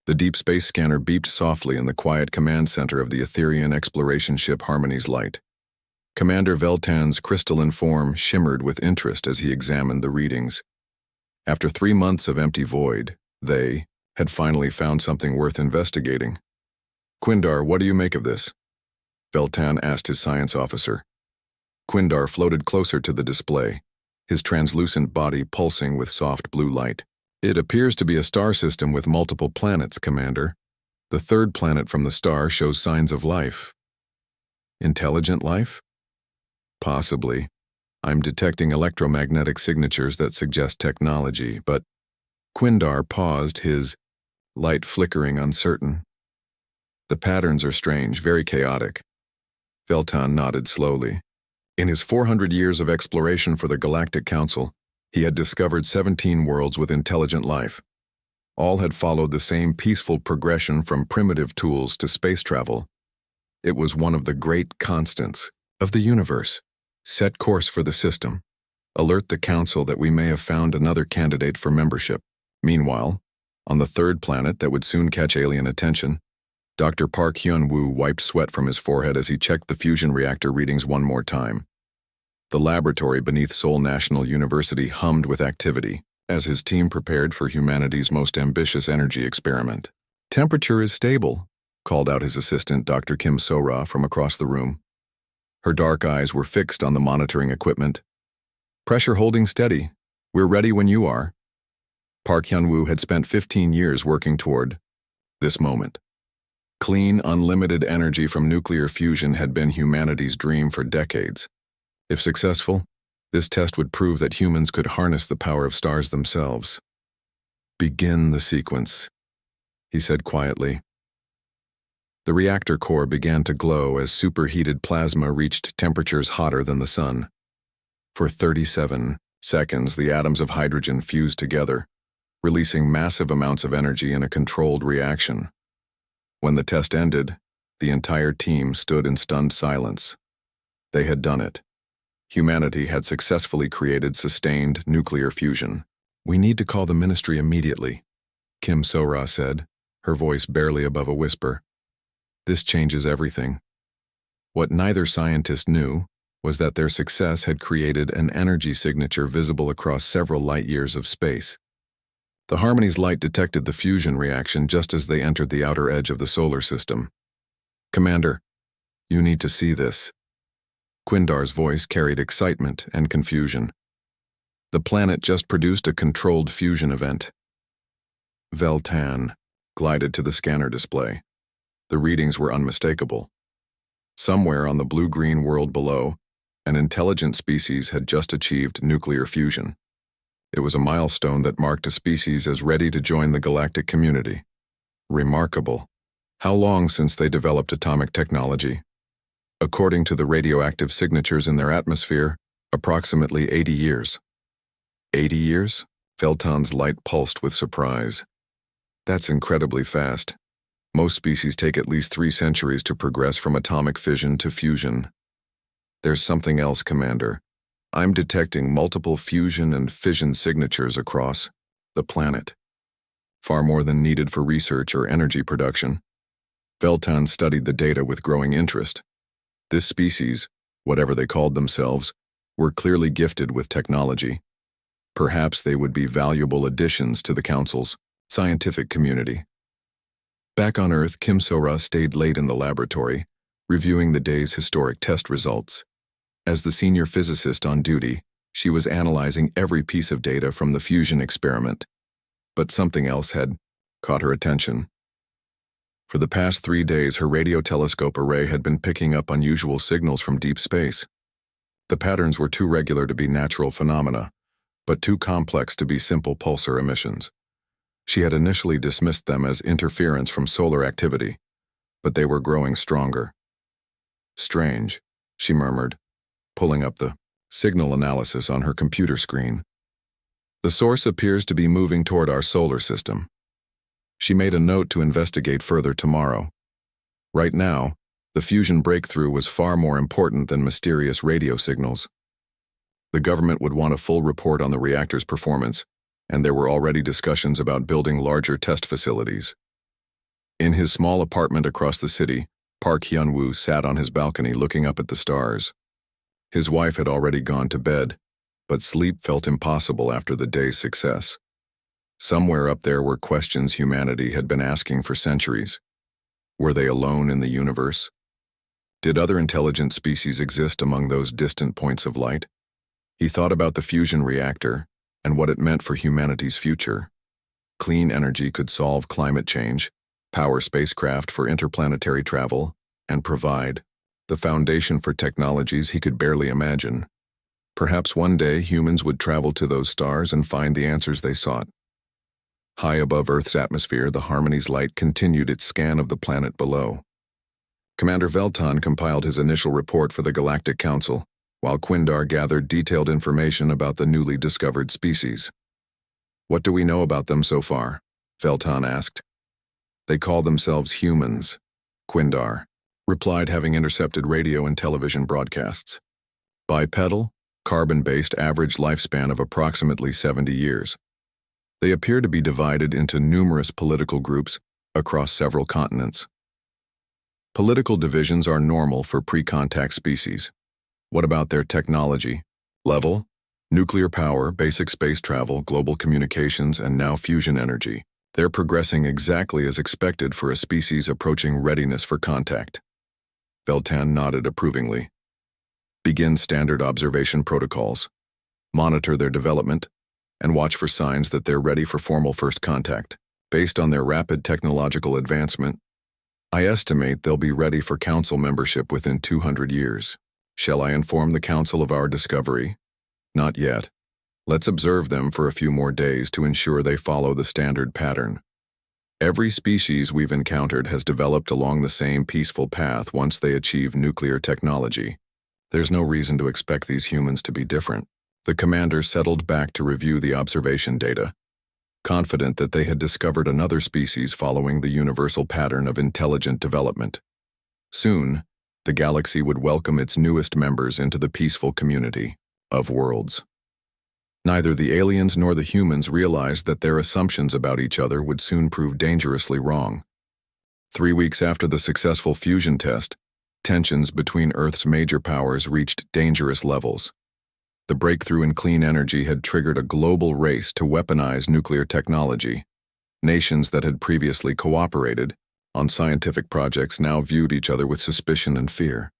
The deep space scanner beeped softly in the quiet command center of the Etherian exploration ship Harmony's Light. Commander Veltan's crystalline form shimmered with interest as he examined the readings. After 3 months of empty void, they had finally found something worth investigating. "Quindar, what do you make of this?" Veltan asked his science officer. Quindar floated closer to the display, his translucent body pulsing with soft blue light. "It appears to be a star system with multiple planets, Commander. The third planet from the star shows signs of life." "Intelligent life?" "Possibly. I'm detecting electromagnetic signatures that suggest technology, but—" Quindar paused, his light flickering uncertain. "The patterns are strange, very chaotic." Veltan nodded slowly. In his 400 years of exploration for the Galactic Council, he had discovered 17 worlds with intelligent life. All had followed the same peaceful progression from primitive tools to space travel. It was one of the great constants of the universe. Set course for the system. Alert the Council that we may have found another candidate for membership. Meanwhile, on the third planet that would soon catch alien attention, Dr. Park Hyun-woo wiped sweat from his forehead as he checked the fusion reactor readings one more time. The laboratory beneath Seoul National University hummed with activity as his team prepared for humanity's most ambitious energy experiment. "Temperature is stable," called out his assistant, Dr. Kim So-ra, from across the room. Her dark eyes were fixed on the monitoring equipment. "Pressure holding steady. We're ready when you are." Park Hyun-woo had spent 15 years working toward this moment. Clean, unlimited energy from nuclear fusion had been humanity's dream for decades. If successful, this test would prove that humans could harness the power of stars themselves. "Begin the sequence," he said quietly. The reactor core began to glow as superheated plasma reached temperatures hotter than the sun. For 37 seconds, the atoms of hydrogen fused together, releasing massive amounts of energy in a controlled reaction. When the test ended, the entire team stood in stunned silence. They had done it. Humanity had successfully created sustained nuclear fusion. "We need to call the ministry immediately," Kim So-ra said, her voice barely above a whisper. "This changes everything." What neither scientist knew was that their success had created an energy signature visible across several light-years of space. The Harmony's Light detected the fusion reaction just as they entered the outer edge of the solar system. "Commander, you need to see this." Quindar's voice carried excitement and confusion. "The planet just produced a controlled fusion event." Veltan glided to the scanner display. The readings were unmistakable. Somewhere on the blue-green world below, an intelligent species had just achieved nuclear fusion. It was a milestone that marked a species as ready to join the galactic community. Remarkable. How long since they developed atomic technology? According to the radioactive signatures in their atmosphere, approximately 80 years. 80 years? Veltan's light pulsed with surprise. That's incredibly fast. Most species take at least 3 centuries to progress from atomic fission to fusion. "There's something else, Commander. I'm detecting multiple fusion and fission signatures across the planet. Far more than needed for research or energy production." Veltan studied the data with growing interest. This species, whatever they called themselves, were clearly gifted with technology. Perhaps they would be valuable additions to the Council's scientific community. Back on Earth, Kim So-ra stayed late in the laboratory, reviewing the day's historic test results. As the senior physicist on duty, she was analyzing every piece of data from the fusion experiment. But something else had caught her attention. For the past 3 days, her radio telescope array had been picking up unusual signals from deep space. The patterns were too regular to be natural phenomena, but too complex to be simple pulsar emissions. She had initially dismissed them as interference from solar activity, but they were growing stronger. "Strange," she murmured, pulling up the signal analysis on her computer screen. "The source appears to be moving toward our solar system." She made a note to investigate further tomorrow. Right now, the fusion breakthrough was far more important than mysterious radio signals. The government would want a full report on the reactor's performance, and there were already discussions about building larger test facilities. In his small apartment across the city, Park Hyun-woo sat on his balcony looking up at the stars. His wife had already gone to bed, but sleep felt impossible after the day's success. Somewhere up there were questions humanity had been asking for centuries. Were they alone in the universe? Did other intelligent species exist among those distant points of light? He thought about the fusion reactor and what it meant for humanity's future. Clean energy could solve climate change, power spacecraft for interplanetary travel, and provide the foundation for technologies he could barely imagine. Perhaps one day humans would travel to those stars and find the answers they sought. High above Earth's atmosphere, the Harmony's light continued its scan of the planet below. Commander Veltan compiled his initial report for the Galactic Council, while Quindar gathered detailed information about the newly discovered species. "What do we know about them so far?" Veltan asked. "They call themselves humans," Quindar replied, having intercepted radio and television broadcasts. "Bipedal, carbon-based average lifespan of approximately 70 years. They appear to be divided into numerous political groups across several continents. Political divisions are normal for pre-contact species. What about their technology? Level? Nuclear power, basic space travel, global communications, and now fusion energy. They're progressing exactly as expected for a species approaching readiness for contact." Veltan nodded approvingly. "Begin standard observation protocols. Monitor their development, and watch for signs that they're ready for formal first contact. Based on their rapid technological advancement, I estimate they'll be ready for Council membership within 200 years. Shall I inform the Council of our discovery? Not yet. Let's observe them for a few more days to ensure they follow the standard pattern. Every species we've encountered has developed along the same peaceful path once they achieve nuclear technology. There's no reason to expect these humans to be different." The commander settled back to review the observation data, confident that they had discovered another species following the universal pattern of intelligent development. Soon, the galaxy would welcome its newest members into the peaceful community of worlds. Neither the aliens nor the humans realized that their assumptions about each other would soon prove dangerously wrong. 3 weeks after the successful fusion test, tensions between Earth's major powers reached dangerous levels. The breakthrough in clean energy had triggered a global race to weaponize nuclear technology. Nations that had previously cooperated on scientific projects now viewed each other with suspicion and fear.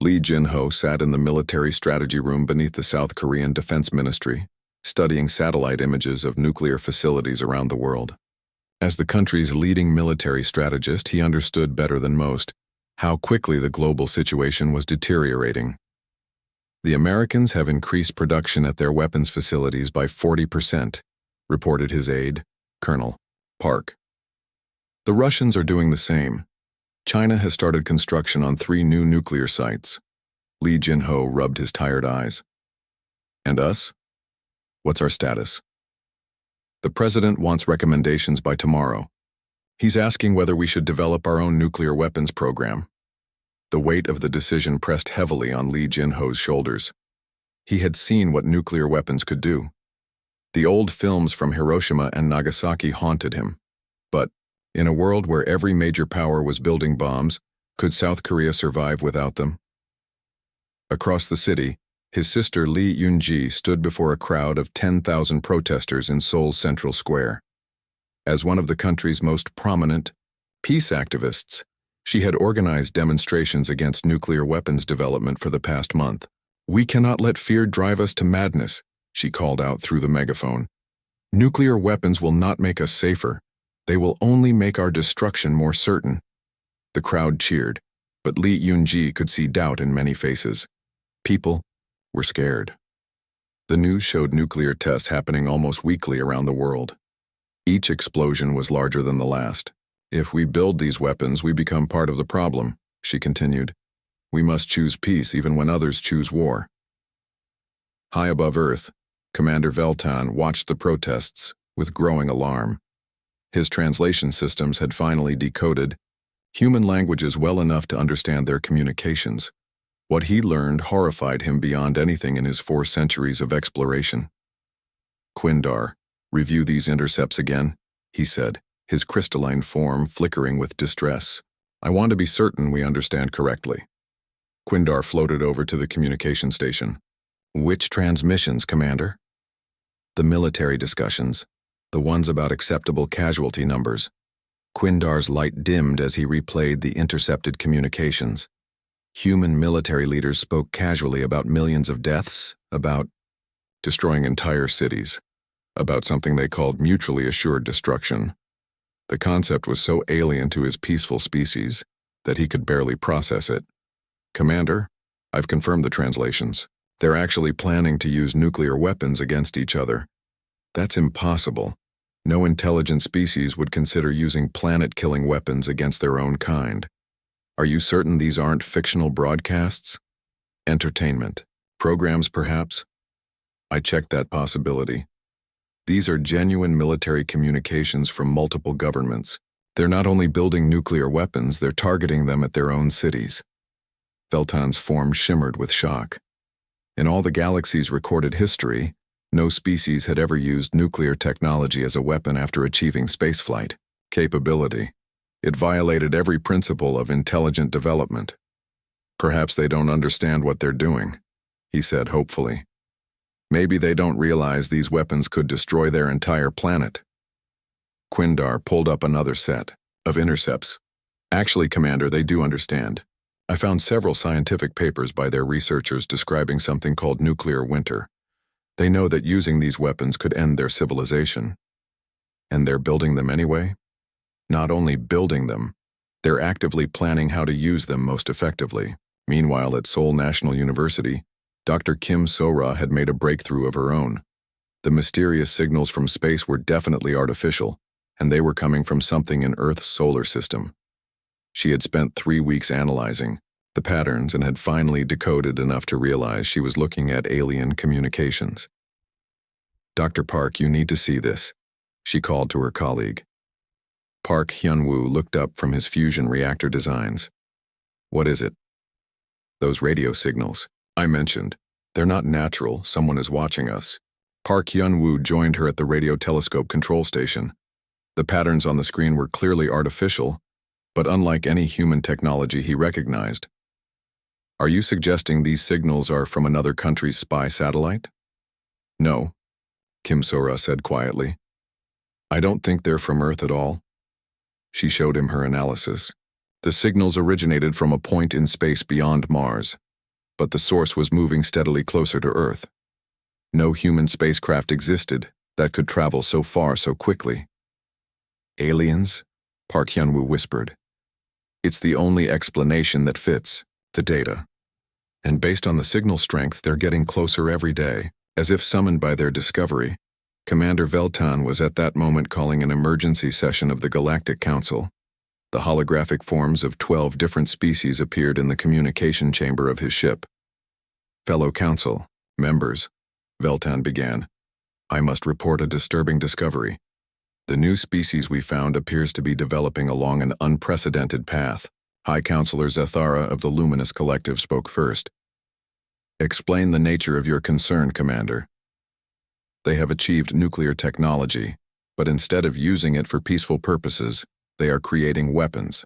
Lee Jin-ho sat in the military strategy room beneath the South Korean Defense Ministry, studying satellite images of nuclear facilities around the world. As the country's leading military strategist, he understood better than most how quickly the global situation was deteriorating. "The Americans have increased production at their weapons facilities by 40%, reported his aide, Colonel Park. "The Russians are doing the same. China has started construction on 3 new nuclear sites." Lee Jin-ho rubbed his tired eyes. "And us? What's our status?" "The president wants recommendations by tomorrow. He's asking whether we should develop our own nuclear weapons program." The weight of the decision pressed heavily on Lee Jin-ho's shoulders. He had seen what nuclear weapons could do. The old films from Hiroshima and Nagasaki haunted him. But, in a world where every major power was building bombs, could South Korea survive without them? Across the city, his sister Lee Yoon-ji stood before a crowd of 10,000 protesters in Seoul's Central Square. As one of the country's most prominent peace activists, she had organized demonstrations against nuclear weapons development for the past month. "We cannot let fear drive us to madness," she called out through the megaphone. "Nuclear weapons will not make us safer. They will only make our destruction more certain." The crowd cheered, but Lee Yoon-ji could see doubt in many faces. People were scared. The news showed nuclear tests happening almost weekly around the world. Each explosion was larger than the last. "If we build these weapons, we become part of the problem," she continued. "We must choose peace even when others choose war." High above Earth, Commander Veltan watched the protests with growing alarm. His translation systems had finally decoded human languages well enough to understand their communications. What he learned horrified him beyond anything in his 4 centuries of exploration. "Quindar, review these intercepts again," he said, his crystalline form flickering with distress. I want to be certain we understand correctly. Quindar floated over to the communication station. Which transmissions, Commander? The military discussions, the ones about acceptable casualty numbers. Quindar's light dimmed as he replayed the intercepted communications. Human military leaders spoke casually about millions of deaths, about destroying entire cities, about something they called mutually assured destruction. The concept was so alien to his peaceful species that he could barely process it. Commander, I've confirmed the translations. They're actually planning to use nuclear weapons against each other. That's impossible. No intelligent species would consider using planet-killing weapons against their own kind. Are you certain these aren't fictional broadcasts? Entertainment. Programs, perhaps? I checked that possibility. These are genuine military communications from multiple governments. They're not only building nuclear weapons, they're targeting them at their own cities. Veltan's form shimmered with shock. In all the galaxy's recorded history, no species had ever used nuclear technology as a weapon after achieving spaceflight capability. It violated every principle of intelligent development. Perhaps they don't understand what they're doing, he said hopefully. Maybe they don't realize these weapons could destroy their entire planet. Quindar pulled up another set of intercepts. Actually, Commander, they do understand. I found several scientific papers by their researchers describing something called nuclear winter. They know that using these weapons could end their civilization. And they're building them anyway? Not only building them, they're actively planning how to use them most effectively. Meanwhile, at Seoul National University, Dr. Kim So-ra had made a breakthrough of her own. The mysterious signals from space were definitely artificial, and they were coming from something in Earth's solar system. She had spent 3 weeks analyzing the patterns and had finally decoded enough to realize she was looking at alien communications. Dr. Park, you need to see this, she called to her colleague. Park Hyun-woo looked up from his fusion reactor designs. What is it? Those radio signals. I mentioned. They're not natural, someone is watching us. Park Hyun-woo joined her at the radio telescope control station. The patterns on the screen were clearly artificial, but unlike any human technology he recognized. Are you suggesting these signals are from another country's spy satellite? No, Kim So-ra said quietly. I don't think they're from Earth at all. She showed him her analysis. The signals originated from a point in space beyond Mars, but the source was moving steadily closer to Earth. No human spacecraft existed that could travel so far so quickly. Aliens? Park Hyun-woo whispered. It's the only explanation that fits the data. And based on the signal strength, they're getting closer every day. As if summoned by their discovery, Commander Veltan was at that moment calling an emergency session of the Galactic Council. The holographic forms of 12 different species appeared in the communication chamber of his ship. Fellow Council, members, Veltan began. I must report a disturbing discovery. The new species we found appears to be developing along an unprecedented path. High Counselor Zethara of the Luminous Collective spoke first. Explain the nature of your concern, Commander. They have achieved nuclear technology, but instead of using it for peaceful purposes, they are creating weapons.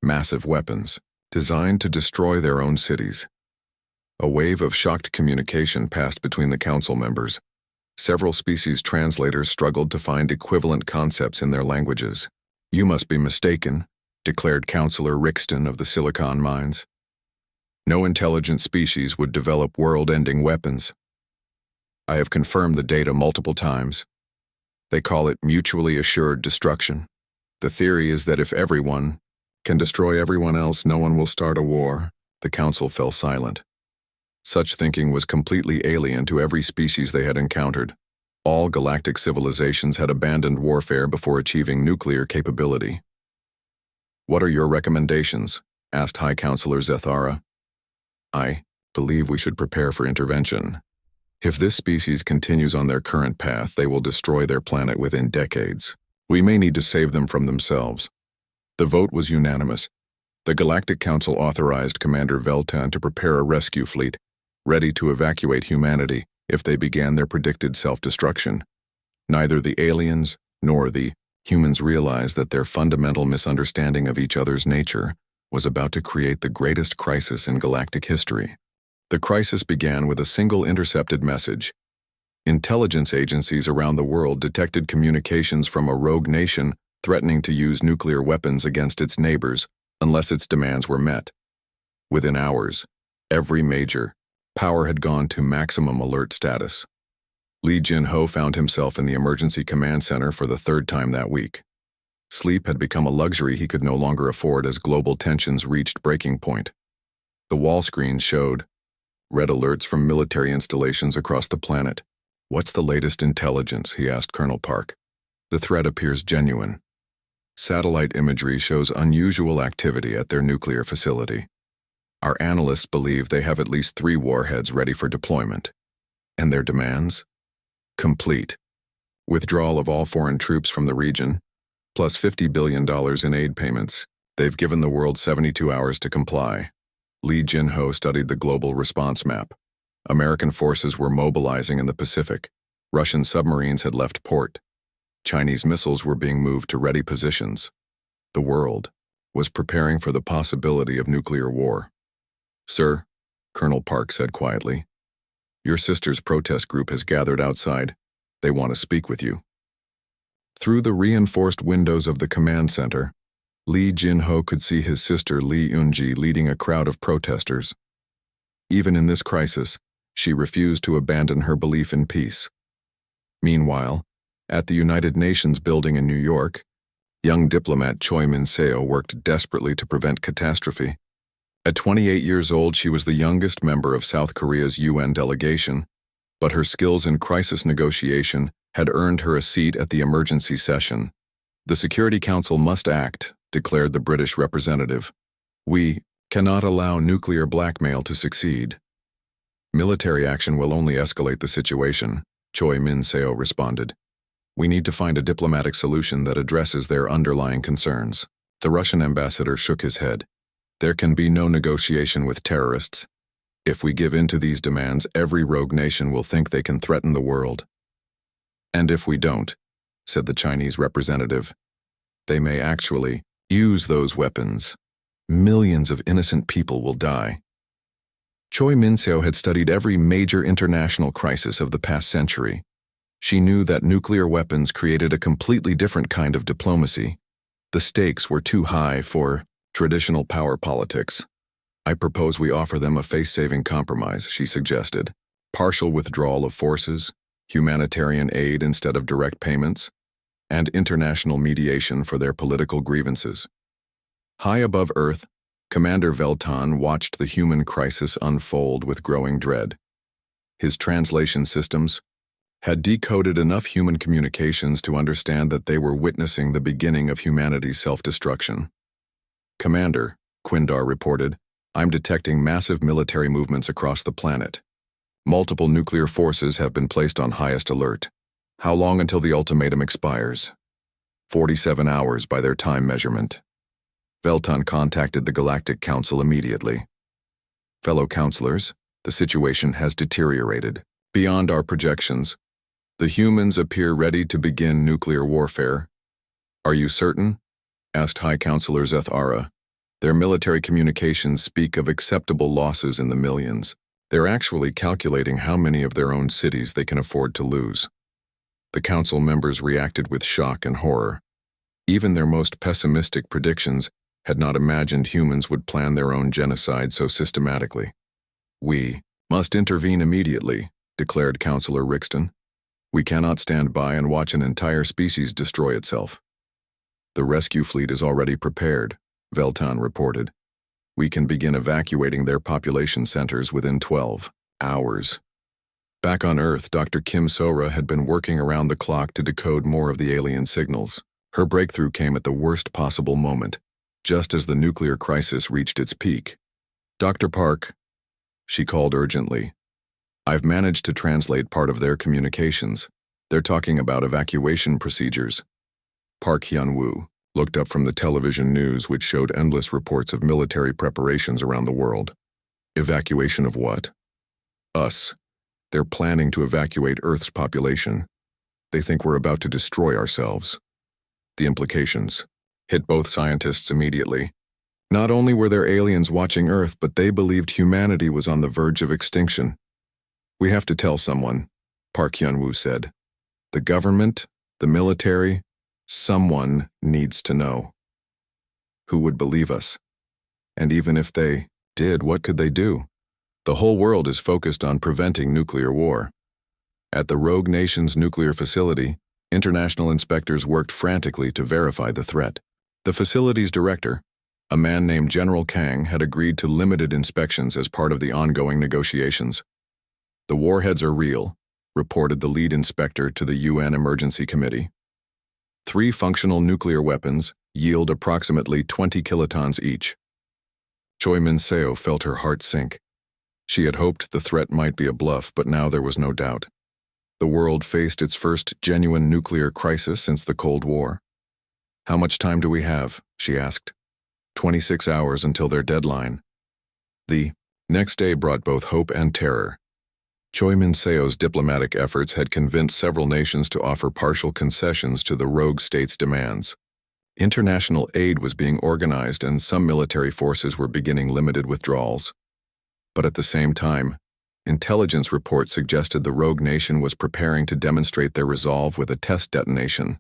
Massive weapons, designed to destroy their own cities. A wave of shocked communication passed between the council members. Several species translators struggled to find equivalent concepts in their languages. You must be mistaken, declared Counselor Rixton of the Silicon Mines. No intelligent species would develop world-ending weapons. I have confirmed the data multiple times. They call it mutually assured destruction. The theory is that if everyone can destroy everyone else, no one will start a war. The council fell silent. Such thinking was completely alien to every species they had encountered. All galactic civilizations had abandoned warfare before achieving nuclear capability. What are your recommendations? Asked High Counselor Zethara. I believe we should prepare for intervention. If this species continues on their current path, they will destroy their planet within decades. We may need to save them from themselves. The vote was unanimous. The Galactic Council authorized Commander Veltan to prepare a rescue fleet, ready to evacuate humanity if they began their predicted self-destruction. Neither the aliens nor the Humans realized that their fundamental misunderstanding of each other's nature was about to create the greatest crisis in galactic history. The crisis began with a single intercepted message. Intelligence agencies around the world detected communications from a rogue nation threatening to use nuclear weapons against its neighbors unless its demands were met. Within hours, every major power had gone to maximum alert status. Li Jinho found himself in the emergency command center for the third time that week. Sleep had become a luxury he could no longer afford as global tensions reached breaking point. The wall screens showed red alerts from military installations across the planet. "What's the latest intelligence?" he asked Colonel Park. "The threat appears genuine. Satellite imagery shows unusual activity at their nuclear facility. Our analysts believe they have at least 3 warheads ready for deployment. And their demands? Complete withdrawal of all foreign troops from the region, plus $50 billion in aid payments. They've given the world 72 hours to comply." Li Jinho studied the global response map. American forces were mobilizing in the Pacific. Russian submarines had left port. Chinese missiles were being moved to ready positions. The world was preparing for the possibility of nuclear war. "Sir," Colonel Park said quietly, "your sister's protest group has gathered outside. They want to speak with you." Through the reinforced windows of the command center, Li Jinho could see his sister Li Yunji leading a crowd of protesters. Even in this crisis, she refused to abandon her belief in peace. Meanwhile, at the United Nations building in New York, young diplomat Choi Min-seo worked desperately to prevent catastrophe. At 28 years old, she was the youngest member of South Korea's UN delegation, but her skills in crisis negotiation had earned her a seat at the emergency session. "The Security Council must act," declared the British representative. "We cannot allow nuclear blackmail to succeed." "Military action will only escalate the situation," Choi Min-seo responded. "We need to find a diplomatic solution that addresses their underlying concerns." The Russian ambassador shook his head. "There can be no negotiation with terrorists. If we give in to these demands, every rogue nation will think they can threaten the world." "And if we don't," said the Chinese representative, "they may actually use those weapons. Millions of innocent people will die." Choi Min-seo had studied every major international crisis of the past century. She knew that nuclear weapons created a completely different kind of diplomacy. The stakes were too high for traditional power politics. "I propose we offer them a face-saving compromise," she suggested. "Partial withdrawal of forces, humanitarian aid instead of direct payments, and international mediation for their political grievances." High above Earth, Commander Veltan watched the human crisis unfold with growing dread. His translation systems had decoded enough human communications to understand that they were witnessing the beginning of humanity's self-destruction. "Commander," Quindar reported, "I'm detecting massive military movements across the planet. Multiple nuclear forces have been placed on highest alert. How long until the ultimatum expires?" 47 hours by their time measurement." Veltan contacted the Galactic Council immediately. "Fellow counselors, the situation has deteriorated beyond our projections. The humans appear ready to begin nuclear warfare." "Are you certain?" asked High Counselor Zethara. "Their military communications speak of acceptable losses in the millions. They're actually calculating how many of their own cities they can afford to lose." The council members reacted with shock and horror. Even their most pessimistic predictions had not imagined humans would plan their own genocide so systematically. "We must intervene immediately," declared Councillor Rixton. "We cannot stand by and watch an entire species destroy itself." "The rescue fleet is already prepared," Veltan reported. "We can begin evacuating their population centers within 12 hours. Back on Earth, Dr. Kim Sora had been working around the clock to decode more of the alien signals. Her breakthrough came at the worst possible moment, just as the nuclear crisis reached its peak. "Dr. Park," she called urgently. "I've managed to translate part of their communications. They're talking about evacuation procedures." Park Hyun-woo looked up from the television news, which showed endless reports of military preparations around the world. "Evacuation of what?" "Us. They're planning to evacuate Earth's population. They think we're about to destroy ourselves." The implications hit both scientists immediately. Not only were there aliens watching Earth, but they believed humanity was on the verge of extinction. "We have to tell someone," Park Hyun-woo said. "The government, the military, someone needs to know." Who would believe us? And even if they did, what could they do? The whole world is focused on preventing nuclear war. At the rogue nation's nuclear facility, international inspectors worked frantically to verify the threat. The facility's director, a man named General Kang, had agreed to limited inspections as part of the ongoing negotiations. "The warheads are real," reported the lead inspector to the UN Emergency Committee. 3 functional nuclear weapons yield approximately 20 kilotons each. Choi Min-seo felt her heart sink. She had hoped the threat might be a bluff, but now there was no doubt. The world faced its first genuine nuclear crisis since the Cold War. "How much time do we have?" she asked. 26 hours until their deadline." The next day brought both hope and terror. Choi Min-seo's diplomatic efforts had convinced several nations to offer partial concessions to the rogue state's demands. International aid was being organized and some military forces were beginning limited withdrawals. But at the same time, intelligence reports suggested the rogue nation was preparing to demonstrate their resolve with a test detonation.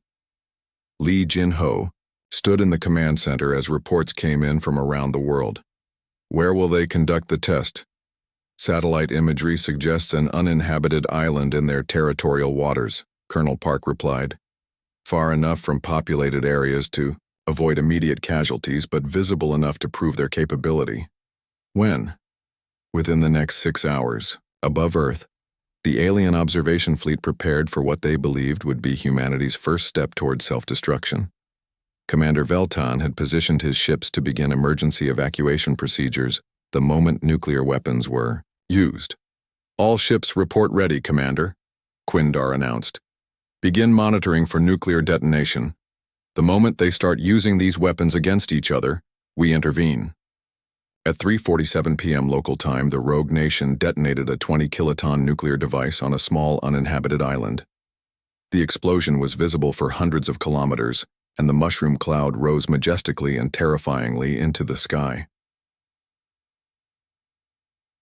Lee Jin-ho stood in the command center as reports came in from around the world. "Where will they conduct the test?" "Satellite imagery suggests an uninhabited island in their territorial waters," Colonel Park replied. "Far enough from populated areas to avoid immediate casualties, but visible enough to prove their capability." "When?" "Within the next 6 hours, above Earth." The alien observation fleet prepared for what they believed would be humanity's first step toward self-destruction. Commander Veltan had positioned his ships to begin emergency evacuation procedures the moment nuclear weapons were used. "All ships report ready, Commander," Quindar announced. "Begin monitoring for nuclear detonation. The moment they start using these weapons against each other, we intervene." At 3:47 p.m. local time, the rogue nation detonated a 20-kiloton nuclear device on a small uninhabited island. The explosion was visible for hundreds of kilometers, and the mushroom cloud rose majestically and terrifyingly into the sky.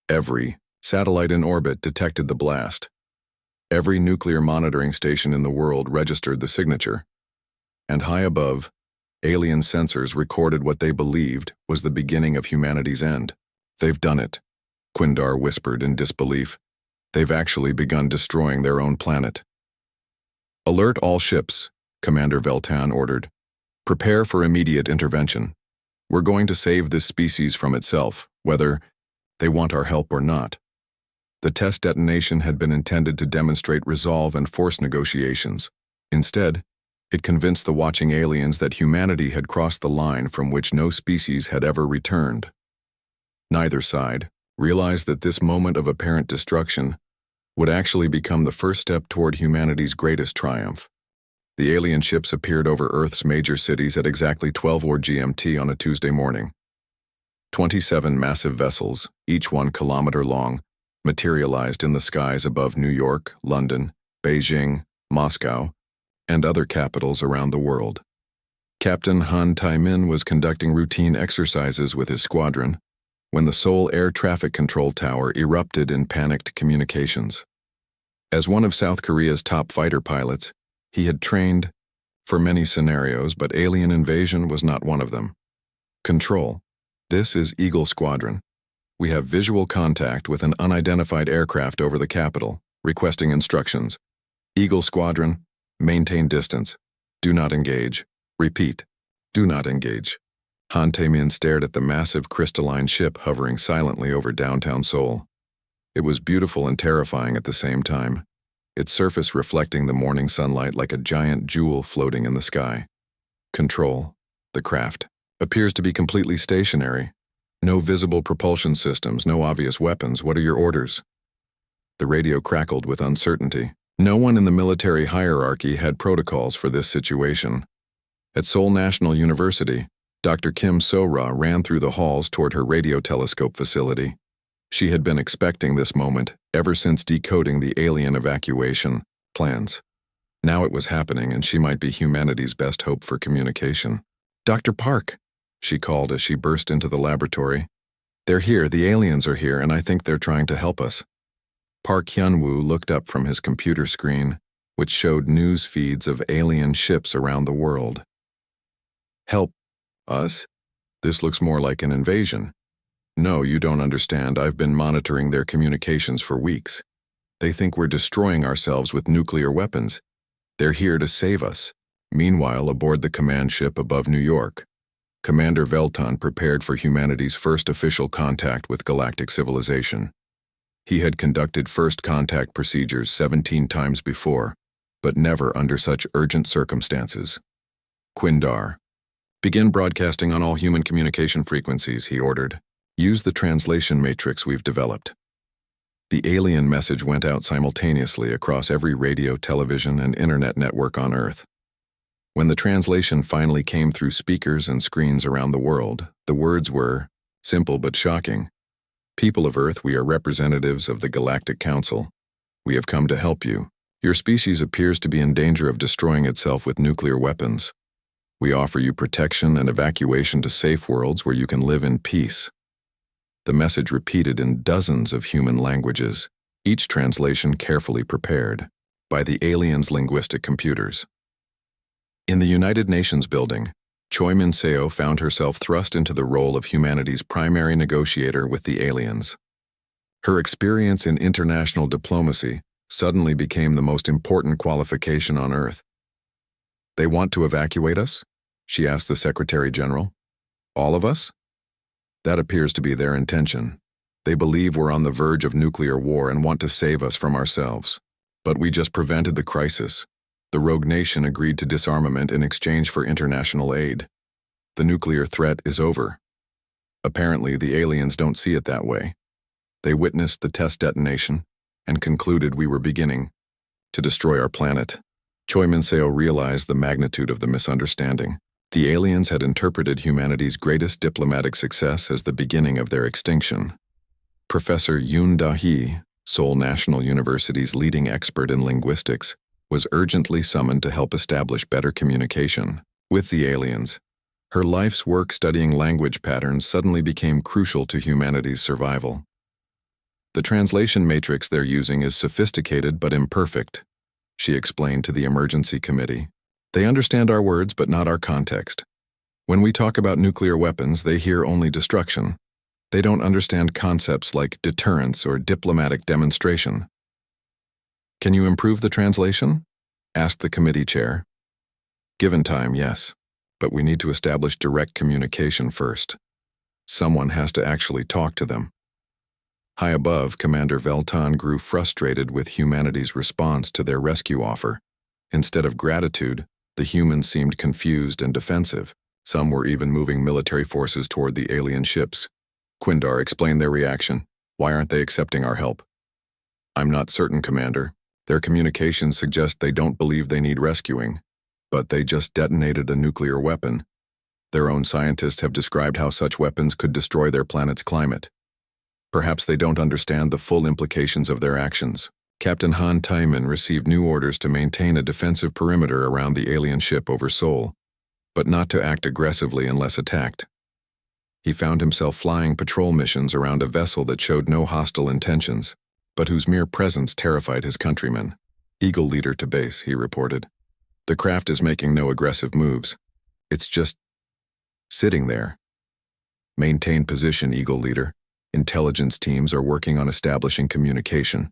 Every satellite in orbit detected the blast. Every nuclear monitoring station in the world registered the signature. And high above, alien sensors recorded what they believed was the beginning of humanity's end. "They've done it," Quindar whispered in disbelief. "They've actually begun destroying their own planet." "Alert all ships," Commander Veltan ordered. "Prepare for immediate intervention. We're going to save this species from itself, whether they want our help or not." The test detonation had been intended to demonstrate resolve and force negotiations. Instead, it convinced the watching aliens that humanity had crossed the line from which no species had ever returned. Neither side realized that this moment of apparent destruction would actually become the first step toward humanity's greatest triumph. The alien ships appeared over Earth's major cities at exactly 12:00 GMT on a Tuesday morning. 27 massive vessels, each 1 kilometer long, materialized in the skies above New York, London, Beijing, Moscow, and other capitals around the world. Captain Han Tai-min was conducting routine exercises with his squadron when the Seoul Air Traffic Control Tower erupted in panicked communications. As one of South Korea's top fighter pilots, he had trained for many scenarios, but alien invasion was not one of them. "Control. This is Eagle Squadron. We have visual contact with an unidentified aircraft over the capital, requesting instructions. Eagle Squadron, maintain distance. Do not engage. Repeat, do not engage." Han Tae-min stared at the massive crystalline ship hovering silently over downtown Seoul. It was beautiful and terrifying at the same time, its surface reflecting the morning sunlight like a giant jewel floating in the sky. "Control. The craft appears to be completely stationary. No visible propulsion systems, no obvious weapons. What are your orders?" The radio crackled with uncertainty. No one in the military hierarchy had protocols for this situation. At Seoul National University, Dr. Kim So-ra ran through the halls toward her radio telescope facility. She had been expecting this moment ever since decoding the alien evacuation plans. Now it was happening, and she might be humanity's best hope for communication. "Dr. Park," she called as she burst into the laboratory. "They're here, the aliens are here, and I think they're trying to help us." Park Hyun-woo looked up from his computer screen, which showed news feeds of alien ships around the world. "Help us? This looks more like an invasion." "No, you don't understand. I've been monitoring their communications for weeks. They think we're destroying ourselves with nuclear weapons. They're here to save us." Meanwhile, aboard the command ship above New York, Commander Veltan prepared for humanity's first official contact with galactic civilization. He had conducted first contact procedures 17 times before, but never under such urgent circumstances. "Quindar, begin broadcasting on all human communication frequencies," he ordered. "Use the translation matrix we've developed." The alien message went out simultaneously across every radio, television, and internet network on Earth. When the translation finally came through speakers and screens around the world, the words were simple but shocking. "People of Earth, we are representatives of the Galactic Council. We have come to help you. Your species appears to be in danger of destroying itself with nuclear weapons. We offer you protection and evacuation to safe worlds where you can live in peace." The message repeated in dozens of human languages, each translation carefully prepared by the aliens' linguistic computers. In the United Nations building, Choi Min-seo found herself thrust into the role of humanity's primary negotiator with the aliens. Her experience in international diplomacy suddenly became the most important qualification on Earth. "They want to evacuate us?" she asked the Secretary General. "All of us?" "That appears to be their intention. They believe we're on the verge of nuclear war and want to save us from ourselves. But we just prevented the crisis. The rogue nation agreed to disarmament in exchange for international aid. The nuclear threat is over." Apparently, the aliens don't see it that way. They witnessed the test detonation and concluded we were beginning to destroy our planet. Choi Min-seo realized the magnitude of the misunderstanding. The aliens had interpreted humanity's greatest diplomatic success as the beginning of their extinction. Professor Yoon Da-hee, Seoul National University's leading expert in linguistics, was urgently summoned to help establish better communication with the aliens. Her life's work studying language patterns suddenly became crucial to humanity's survival. "The translation matrix they're using is sophisticated but imperfect," she explained to the emergency committee. "They understand our words but not our context. When we talk about nuclear weapons, they hear only destruction. They don't understand concepts like deterrence or diplomatic demonstration." "Can you improve the translation?" asked the committee chair. "Given time, yes. But we need to establish direct communication first. Someone has to actually talk to them." High above, Commander Veltan grew frustrated with humanity's response to their rescue offer. Instead of gratitude, the humans seemed confused and defensive. Some were even moving military forces toward the alien ships. Quindar explained their reaction. "Why aren't they accepting our help?" "I'm not certain, Commander. Their communications suggest they don't believe they need rescuing. But they just detonated a nuclear weapon. Their own scientists have described how such weapons could destroy their planet's climate. Perhaps they don't understand the full implications of their actions." Captain Han Taiman received new orders to maintain a defensive perimeter around the alien ship over Seoul, but not to act aggressively unless attacked. He found himself flying patrol missions around a vessel that showed no hostile intentions, but whose mere presence terrified his countrymen. "Eagle leader to base," he reported. "The craft is making no aggressive moves. It's just sitting there." "Maintain position, Eagle leader. Intelligence teams are working on establishing communication."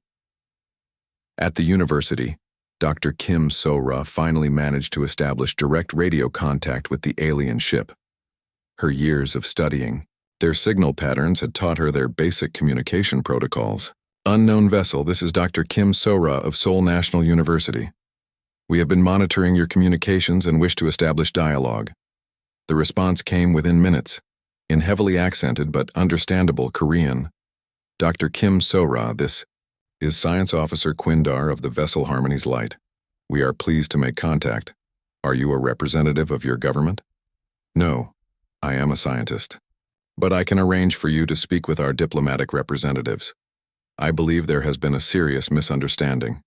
At the university, Dr. Kim So-ra finally managed to establish direct radio contact with the alien ship. Her years of studying their signal patterns had taught her their basic communication protocols. "Unknown vessel, this is Dr. Kim So-ra of Seoul National University. We have been monitoring your communications and wish to establish dialogue." The response came within minutes, in heavily accented but understandable Korean. "Dr. Kim So-ra, this is Science Officer Quindar of the vessel Harmony's Light. We are pleased to make contact. Are you a representative of your government?" "No, I am a scientist. But I can arrange for you to speak with our diplomatic representatives. I believe there has been a serious misunderstanding."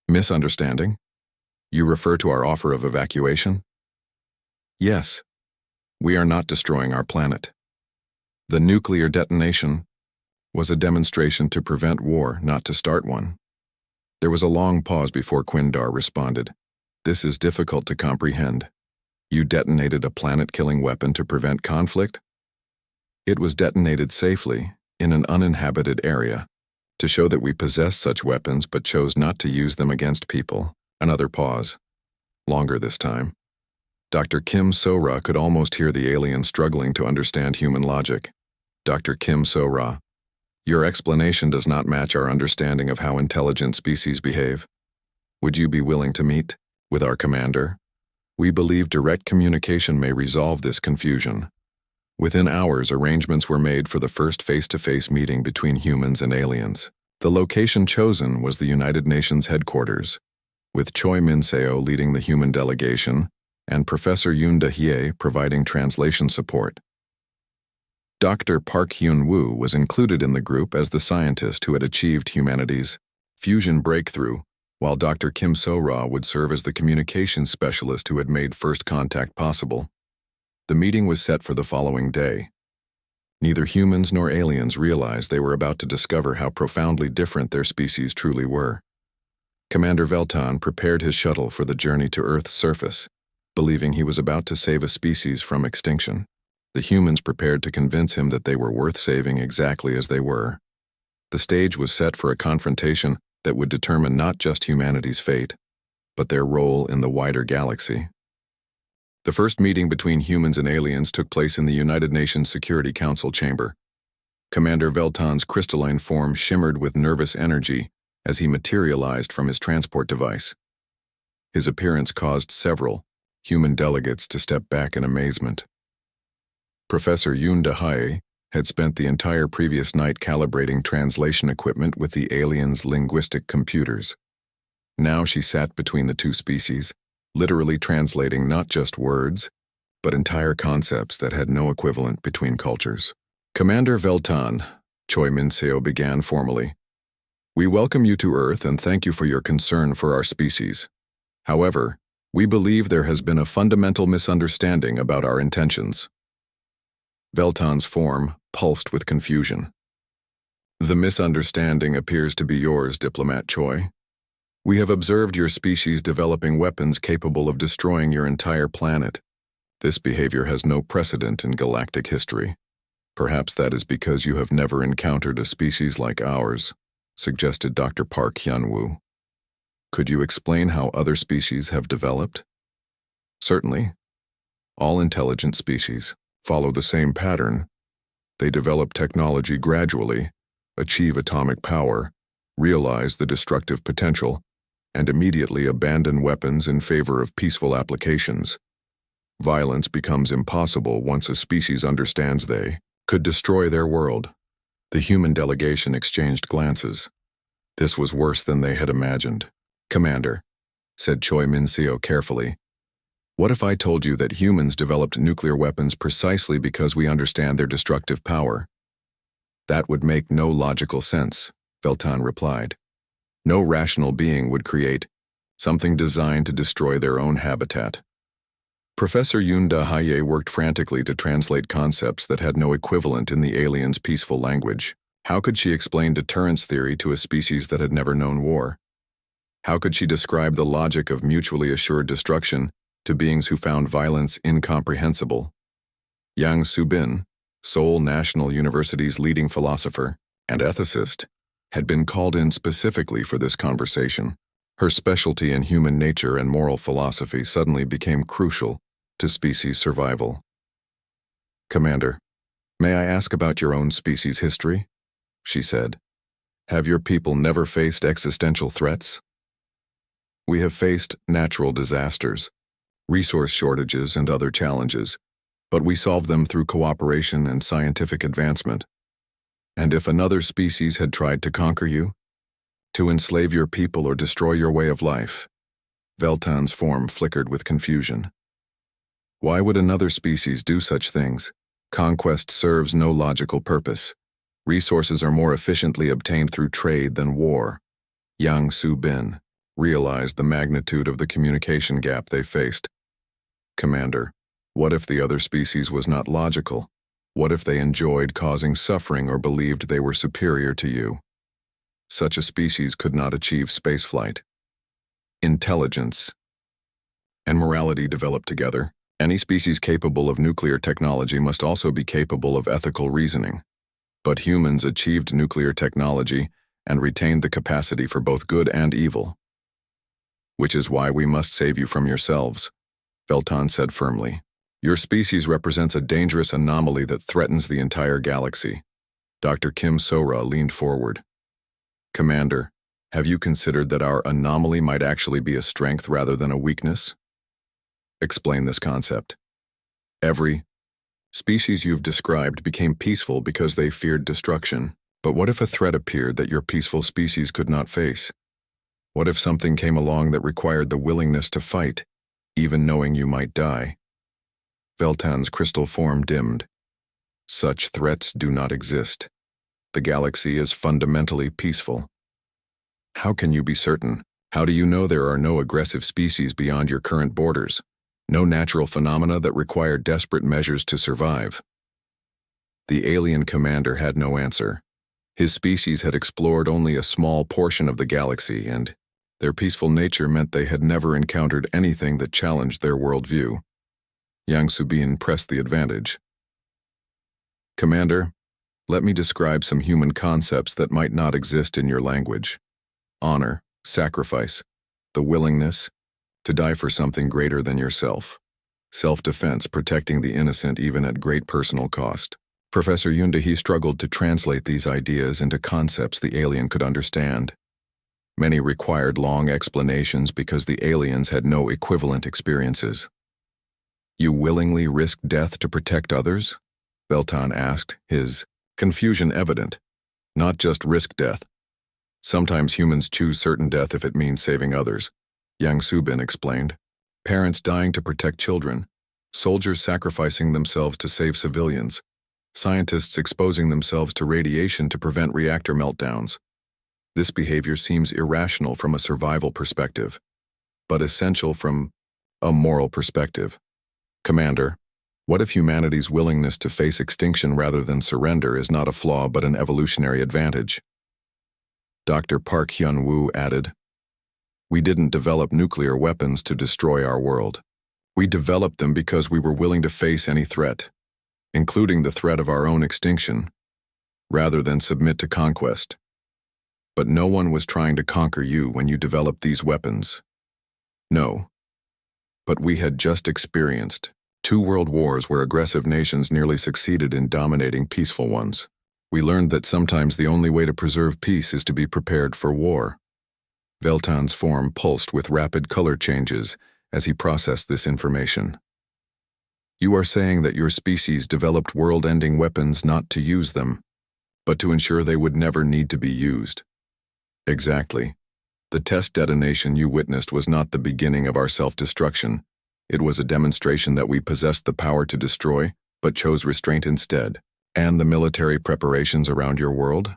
"Misunderstanding? You refer to our offer of evacuation? Yes. We are not destroying our planet. The nuclear detonation was a demonstration to prevent war, not to start one. There was a long pause before Quindar responded. This is difficult to comprehend. You detonated a planet-killing weapon to prevent conflict? It was detonated safely, in an uninhabited area, to show that we possessed such weapons but chose not to use them against people. Another pause. Longer this time. Dr. Kim So-ra could almost hear the alien struggling to understand human logic. Dr. Kim So-ra, your explanation does not match our understanding of how intelligent species behave. Would you be willing to meet with our commander? We believe direct communication may resolve this confusion. Within hours, arrangements were made for the first face-to-face meeting between humans and aliens. The location chosen was the United Nations headquarters, with Choi Min-seo leading the human delegation and Professor Yoon Da-hye providing translation support. Dr. Park Hyun-woo was included in the group as the scientist who had achieved humanity's fusion breakthrough, while Dr. Kim So-ra would serve as the communications specialist who had made first contact possible. The meeting was set for the following day. Neither humans nor aliens realized they were about to discover how profoundly different their species truly were. Commander Veltan prepared his shuttle for the journey to Earth's surface, believing he was about to save a species from extinction. The humans prepared to convince him that they were worth saving exactly as they were. The stage was set for a confrontation that would determine not just humanity's fate, but their role in the wider galaxy. The first meeting between humans and aliens took place in the United Nations Security Council chamber. Commander Veltan's crystalline form shimmered with nervous energy as he materialized from his transport device. His appearance caused several human delegates to step back in amazement. Professor Yoon Da-hye had spent the entire previous night calibrating translation equipment with the aliens' linguistic computers. Now she sat between the two species, literally translating not just words, but entire concepts that had no equivalent between cultures. Commander Veltan, Choi Min-seo began formally. We welcome you to Earth and thank you for your concern for our species. However, we believe there has been a fundamental misunderstanding about our intentions. Veltan's form pulsed with confusion. The misunderstanding appears to be yours, Diplomat Choi. We have observed your species developing weapons capable of destroying your entire planet. This behavior has no precedent in galactic history. Perhaps that is because you have never encountered a species like ours, suggested Dr. Park Hyun-woo. Could you explain how other species have developed? Certainly. All intelligent species follow the same pattern. They develop technology gradually, achieve atomic power, realize the destructive potential, and immediately abandon weapons in favor of peaceful applications. Violence becomes impossible once a species understands they could destroy their world. The human delegation exchanged glances. This was worse than they had imagined. Commander, said Choi Min-seo carefully, what if I told you that humans developed nuclear weapons precisely because we understand their destructive power? That would make no logical sense, Veltan replied. No rational being would create something designed to destroy their own habitat. Professor Yoon Da-hye worked frantically to translate concepts that had no equivalent in the aliens' peaceful language. How could she explain deterrence theory to a species that had never known war? How could she describe the logic of mutually assured destruction to beings who found violence incomprehensible? Yang Su-bin, Seoul National University's leading philosopher and ethicist, had been called in specifically for this conversation. Her specialty in human nature and moral philosophy suddenly became crucial to species survival. Commander, may I ask about your own species' history? She said. Have your people never faced existential threats? We have faced natural disasters, resource shortages, and other challenges, but we solved them through cooperation and scientific advancement. And if another species had tried to conquer you, to enslave your people or destroy your way of life, Veltan's form flickered with confusion. Why would another species do such things? Conquest serves no logical purpose. Resources are more efficiently obtained through trade than war. Yang Su-bin, realized the magnitude of the communication gap they faced. Commander, what if the other species was not logical? What if they enjoyed causing suffering or believed they were superior to you? Such a species could not achieve spaceflight. Intelligence and morality develop together. Any species capable of nuclear technology must also be capable of ethical reasoning. But humans achieved nuclear technology and retained the capacity for both good and evil. Which is why we must save you from yourselves, Veltan said firmly. Your species represents a dangerous anomaly that threatens the entire galaxy. Dr. Kim Sora leaned forward. Commander, have you considered that our anomaly might actually be a strength rather than a weakness? Explain this concept. Every species you've described became peaceful because they feared destruction. But what if a threat appeared that your peaceful species could not face? What if something came along that required the willingness to fight, even knowing you might die? Veltan's crystal form dimmed. Such threats do not exist. The galaxy is fundamentally peaceful. How can you be certain? How do you know there are no aggressive species beyond your current borders? No natural phenomena that require desperate measures to survive? The alien commander had no answer. His species had explored only a small portion of the galaxy, and their peaceful nature meant they had never encountered anything that challenged their worldview. Yang Subin pressed the advantage. Commander, let me describe some human concepts that might not exist in your language. Honor, sacrifice, the willingness to die for something greater than yourself. Self-defense, protecting the innocent even at great personal cost. Professor Yundahi struggled to translate these ideas into concepts the alien could understand. Many required long explanations because the aliens had no equivalent experiences. You willingly risk death to protect others? Veltan asked, his confusion evident. Not just risk death. Sometimes humans choose certain death if it means saving others, Yang Subin explained. Parents dying to protect children, soldiers sacrificing themselves to save civilians, scientists exposing themselves to radiation to prevent reactor meltdowns. This behavior seems irrational from a survival perspective, but essential from a moral perspective. Commander, what if humanity's willingness to face extinction rather than surrender is not a flaw but an evolutionary advantage? Dr. Park Hyun-woo added, We didn't develop nuclear weapons to destroy our world. We developed them because we were willing to face any threat, including the threat of our own extinction, rather than submit to conquest. But no one was trying to conquer you when you developed these weapons. No. But we had just experienced 2 world wars where aggressive nations nearly succeeded in dominating peaceful ones. We learned that sometimes the only way to preserve peace is to be prepared for war. Veltan's form pulsed with rapid color changes as he processed this information. You are saying that your species developed world-ending weapons not to use them, but to ensure they would never need to be used. Exactly. The test detonation you witnessed was not the beginning of our self-destruction. It was a demonstration that we possessed the power to destroy, but chose restraint instead. And the military preparations around your world?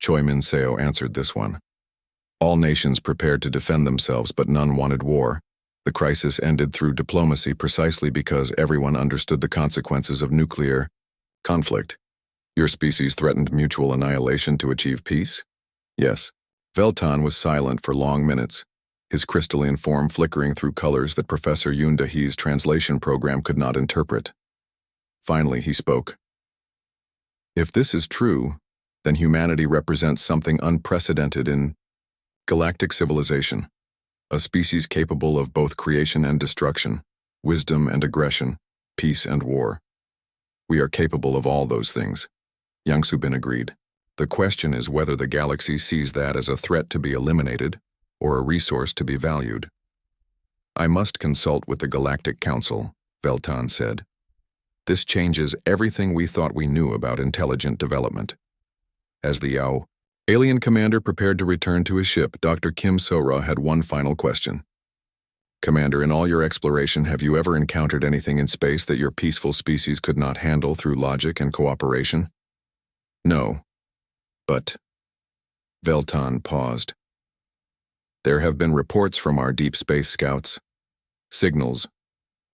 Choi Min-seo answered this one. All nations prepared to defend themselves, but none wanted war. The crisis ended through diplomacy precisely because everyone understood the consequences of nuclear conflict. Your species threatened mutual annihilation to achieve peace? Yes. Veltan was silent for long minutes, his crystalline form flickering through colors that Professor Yoon-Dahee's translation program could not interpret. Finally, he spoke. If this is true, then humanity represents something unprecedented in galactic civilization, a species capable of both creation and destruction, wisdom and aggression, peace and war. We are capable of all those things, Yang Subin agreed. The question is whether the galaxy sees that as a threat to be eliminated or a resource to be valued. I must consult with the Galactic Council, Veltan said. This changes everything we thought we knew about intelligent development. As the Yao alien commander prepared to return to his ship, Dr. Kim Sora had one final question. Commander, in all your exploration, have you ever encountered anything in space that your peaceful species could not handle through logic and cooperation? No. But Veltan paused. There have been reports from our deep space scouts. Signals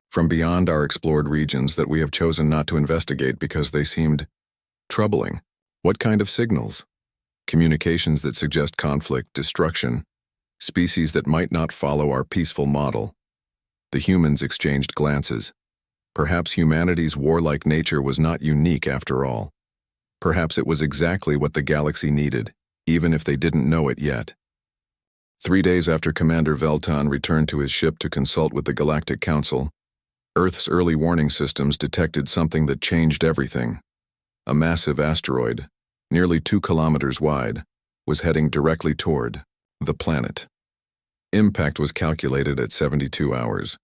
from beyond our explored regions that we have chosen not to investigate because they seemed troubling. What kind of signals? Communications that suggest conflict, destruction, species that might not follow our peaceful model. The humans exchanged glances. Perhaps humanity's warlike nature was not unique after all. Perhaps it was exactly what the galaxy needed, even if they didn't know it yet. 3 days after Commander Veltan returned to his ship to consult with the Galactic Council, Earth's early warning systems detected something that changed everything. A massive asteroid, nearly 2 kilometers wide, was heading directly toward the planet. Impact was calculated at 72 hours.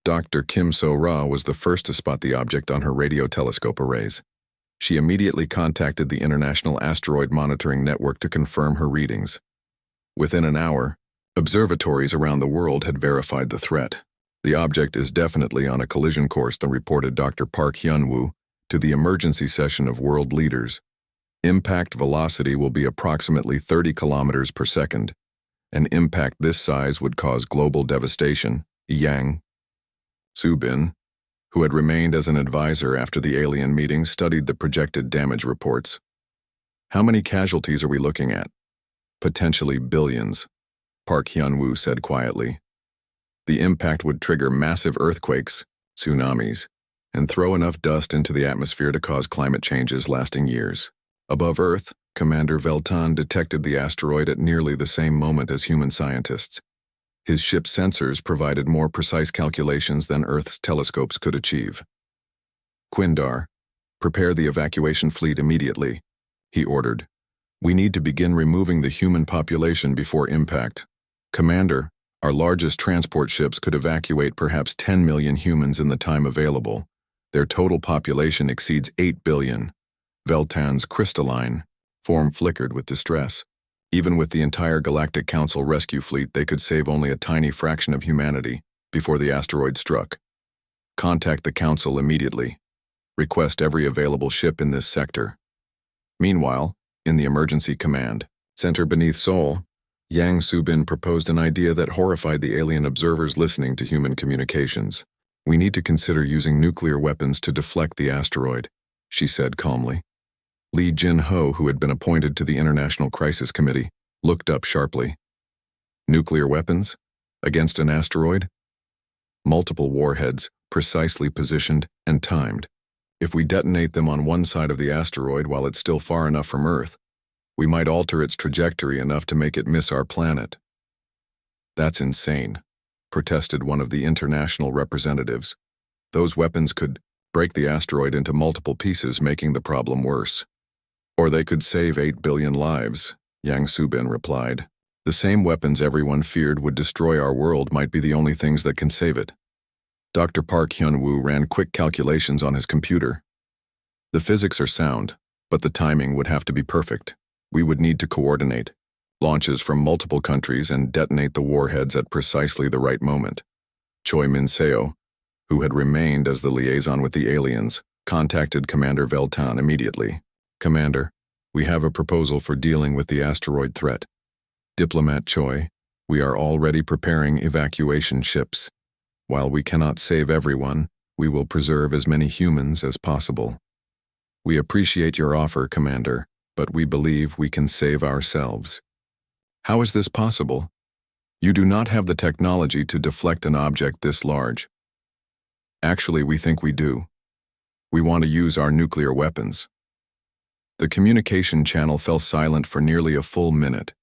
Dr. Kim So-ra was the first to spot the object on her radio telescope arrays. She immediately contacted the International Asteroid Monitoring Network to confirm her readings. Within an hour, observatories around the world had verified the threat. The object is definitely on a collision course, reported Dr. Park Hyun-woo to the emergency session of world leaders. Impact velocity will be approximately 30 kilometers per second. An impact this size would cause global devastation. Yang Soo-bin, who had remained as an advisor after the alien meeting, studied the projected damage reports. How many casualties are we looking at? Potentially billions, Park Hyun-woo said quietly. The impact would trigger massive earthquakes, tsunamis, and throw enough dust into the atmosphere to cause climate changes lasting years. Above Earth, Commander Veltan detected the asteroid at nearly the same moment as human scientists. His ship's sensors provided more precise calculations than Earth's telescopes could achieve. Quindar, prepare the evacuation fleet immediately, he ordered. We need to begin removing the human population before impact. Commander, our largest transport ships could evacuate perhaps 10 million humans in the time available. Their total population exceeds 8 billion. Veltan's crystalline form flickered with distress. Even with the entire Galactic Council rescue fleet, they could save only a tiny fraction of humanity before the asteroid struck. Contact the Council immediately. Request every available ship in this sector. Meanwhile, in the Emergency Command Center beneath Seoul, Yang Soo-bin proposed an idea that horrified the alien observers listening to human communications. We need to consider using nuclear weapons to deflect the asteroid, she said calmly. Lee Jin-ho, who had been appointed to the International Crisis Committee, looked up sharply. Nuclear weapons? Against an asteroid? Multiple warheads, precisely positioned and timed. If we detonate them on one side of the asteroid while it's still far enough from Earth, we might alter its trajectory enough to make it miss our planet. That's insane, protested one of the international representatives. Those weapons could break the asteroid into multiple pieces, making the problem worse. Or they could save 8 billion lives, Yang Soo-bin replied. The same weapons everyone feared would destroy our world might be the only things that can save it. Dr. Park Hyun-woo ran quick calculations on his computer. The physics are sound, but the timing would have to be perfect. We would need to coordinate launches from multiple countries and detonate the warheads at precisely the right moment. Choi Min-seo, who had remained as the liaison with the aliens, contacted Commander Veltan immediately. Commander, we have a proposal for dealing with the asteroid threat. Diplomat Choi, we are already preparing evacuation ships. While we cannot save everyone, we will preserve as many humans as possible. We appreciate your offer, Commander, but we believe we can save ourselves. How is this possible? You do not have the technology to deflect an object this large. Actually, we think we do. We want to use our nuclear weapons. The communication channel fell silent for nearly a full minute.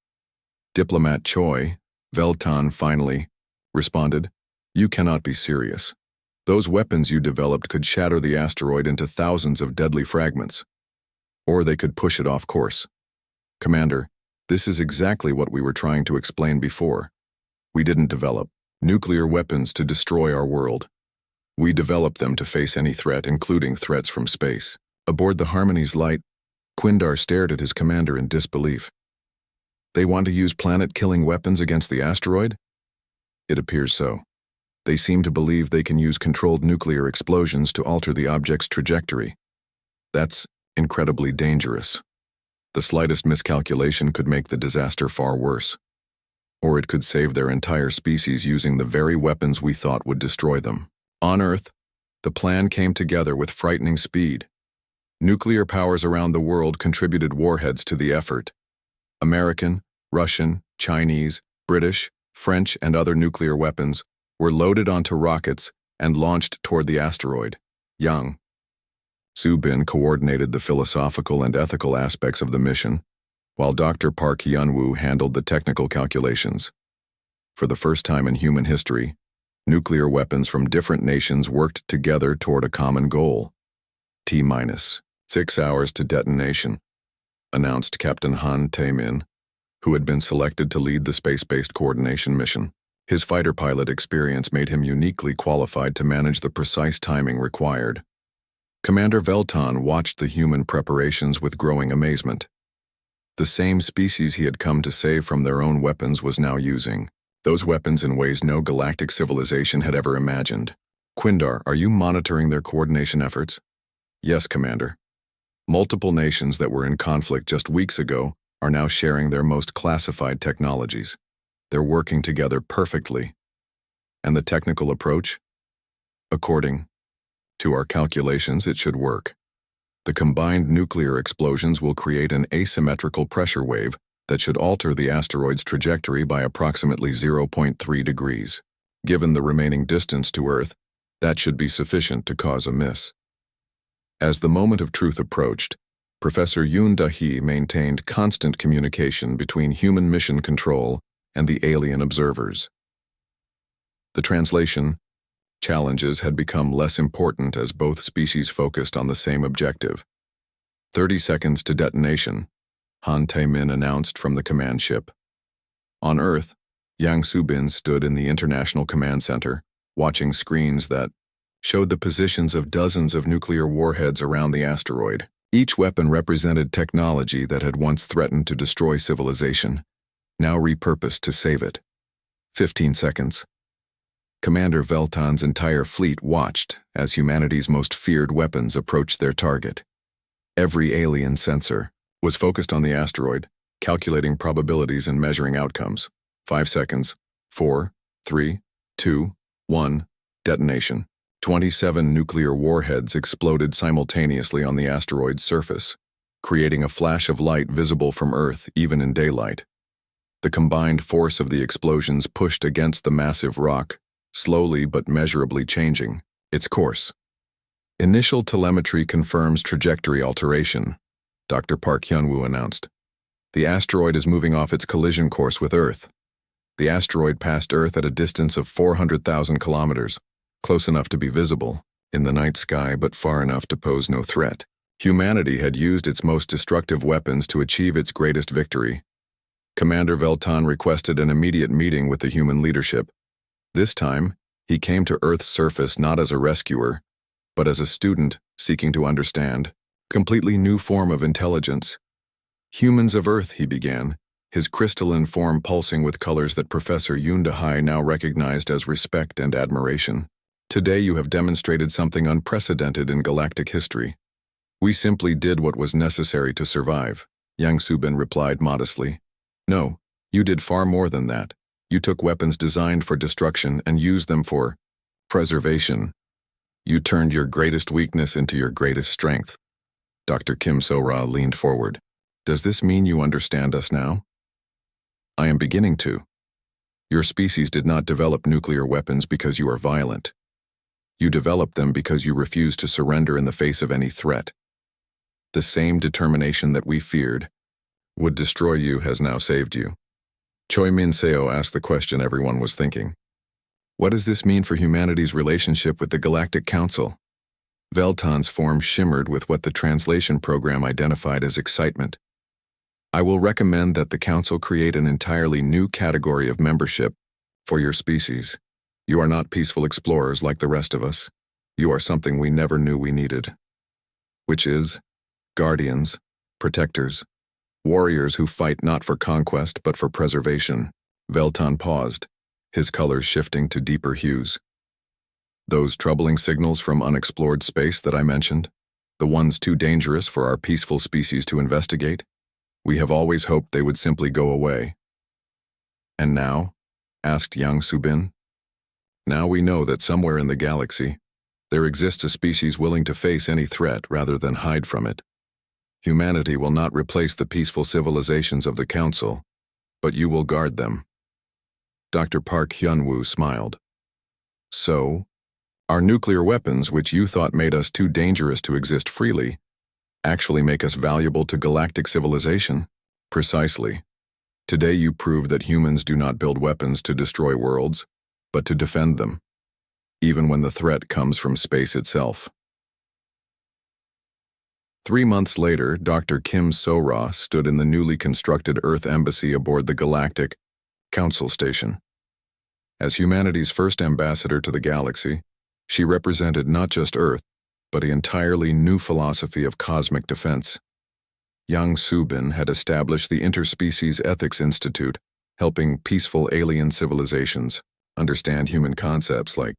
Diplomat Choi, Veltan finally, responded, You cannot be serious. Those weapons you developed could shatter the asteroid into thousands of deadly fragments. Or they could push it off course. Commander, this is exactly what we were trying to explain before. We didn't develop nuclear weapons to destroy our world. We developed them to face any threat, including threats from space. Aboard the Harmony's Light, Quindar stared at his commander in disbelief. They want to use planet-killing weapons against the asteroid? It appears so. They seem to believe they can use controlled nuclear explosions to alter the object's trajectory. That's incredibly dangerous. The slightest miscalculation could make the disaster far worse. or it could save their entire species using the very weapons we thought would destroy them. On Earth, the plan came together with frightening speed. Nuclear powers around the world contributed warheads to the effort. American, Russian, Chinese, British, French, and other nuclear weapons were loaded onto rockets and launched toward the asteroid. Yang Soo-bin coordinated the philosophical and ethical aspects of the mission, while Dr. Park Hyun-woo handled the technical calculations. For the first time in human history, nuclear weapons from different nations worked together toward a common goal. T-6 hours to detonation, announced Captain Han Tae-min, who had been selected to lead the space-based coordination mission. His fighter pilot experience made him uniquely qualified to manage the precise timing required. Commander Veltan watched the human preparations with growing amazement. The same species he had come to save from their own weapons was now using those weapons in ways no galactic civilization had ever imagined. Quindar, are you monitoring their coordination efforts? Yes, Commander. Multiple nations that were in conflict just weeks ago are now sharing their most classified technologies. They're working together perfectly. And the technical approach? According to our calculations, it should work. The combined nuclear explosions will create an asymmetrical pressure wave that should alter the asteroid's trajectory by approximately 0.3 degrees. Given the remaining distance to Earth, that should be sufficient to cause a miss. As the moment of truth approached, Professor Yoon Da-hee maintained constant communication between human mission control and the alien observers. The translation challenges had become less important as both species focused on the same objective. 30 seconds to detonation, Han Tae-min announced from the command ship. On Earth, Yang Soo-bin stood in the International Command Center, watching screens that showed the positions of dozens of nuclear warheads around the asteroid. Each weapon represented technology that had once threatened to destroy civilization, now repurposed to save it. 15 seconds. Commander Veltan's entire fleet watched as humanity's most feared weapons approached their target. Every alien sensor was focused on the asteroid, calculating probabilities and measuring outcomes. 5 seconds. 4, 3, 2, 1, detonation. 27 nuclear warheads exploded simultaneously on the asteroid's surface, creating a flash of light visible from Earth even in daylight. The combined force of the explosions pushed against the massive rock, slowly but measurably changing its course. Initial telemetry confirms trajectory alteration, Dr. Park Hyun-woo announced. The asteroid is moving off its collision course with Earth. The asteroid passed Earth at a distance of 400,000 kilometers, close enough to be visible in the night sky but far enough to pose no threat. Humanity had used its most destructive weapons to achieve its greatest victory. Commander Veltan requested an immediate meeting with the human leadership. This time, he came to Earth's surface not as a rescuer, but as a student seeking to understand completely new form of intelligence. Humans of Earth, he began, his crystalline form pulsing with colors that Professor Yoon Da-hee now recognized as respect and admiration. Today you have demonstrated something unprecedented in galactic history. We simply did what was necessary to survive, Yang Soo-bin replied modestly. No, you did far more than that. You took weapons designed for destruction and used them for preservation. You turned your greatest weakness into your greatest strength. Dr. Kim So-ra leaned forward. Does this mean you understand us now? I am beginning to. Your species did not develop nuclear weapons because you are violent. You developed them because you refused to surrender in the face of any threat. The same determination that we feared would destroy you has now saved you. Choi Min-seo asked the question everyone was thinking. What does this mean for humanity's relationship with the Galactic Council? Veltan's form shimmered with what the translation program identified as excitement. I will recommend that the Council create an entirely new category of membership for your species. You are not peaceful explorers like the rest of us. You are something we never knew we needed. Which is guardians, protectors, warriors who fight not for conquest but for preservation. Veltan paused, his colors shifting to deeper hues. Those troubling signals from unexplored space that I mentioned, the ones too dangerous for our peaceful species to investigate, we have always hoped they would simply go away. And now? Asked Yang Subin. Now we know that somewhere in the galaxy, there exists a species willing to face any threat rather than hide from it. Humanity will not replace the peaceful civilizations of the Council, but you will guard them. Dr. Park Hyun-woo smiled. So, our nuclear weapons, which you thought made us too dangerous to exist freely, actually make us valuable to galactic civilization? Precisely. Today you proved that humans do not build weapons to destroy worlds, but to defend them, even when the threat comes from space itself. 3 months later, Dr. Kim So-ra stood in the newly constructed Earth Embassy aboard the Galactic Council Station. As humanity's first ambassador to the galaxy, she represented not just Earth, but an entirely new philosophy of cosmic defense. Yang Subin had established the Interspecies Ethics Institute, helping peaceful alien civilizations understand human concepts like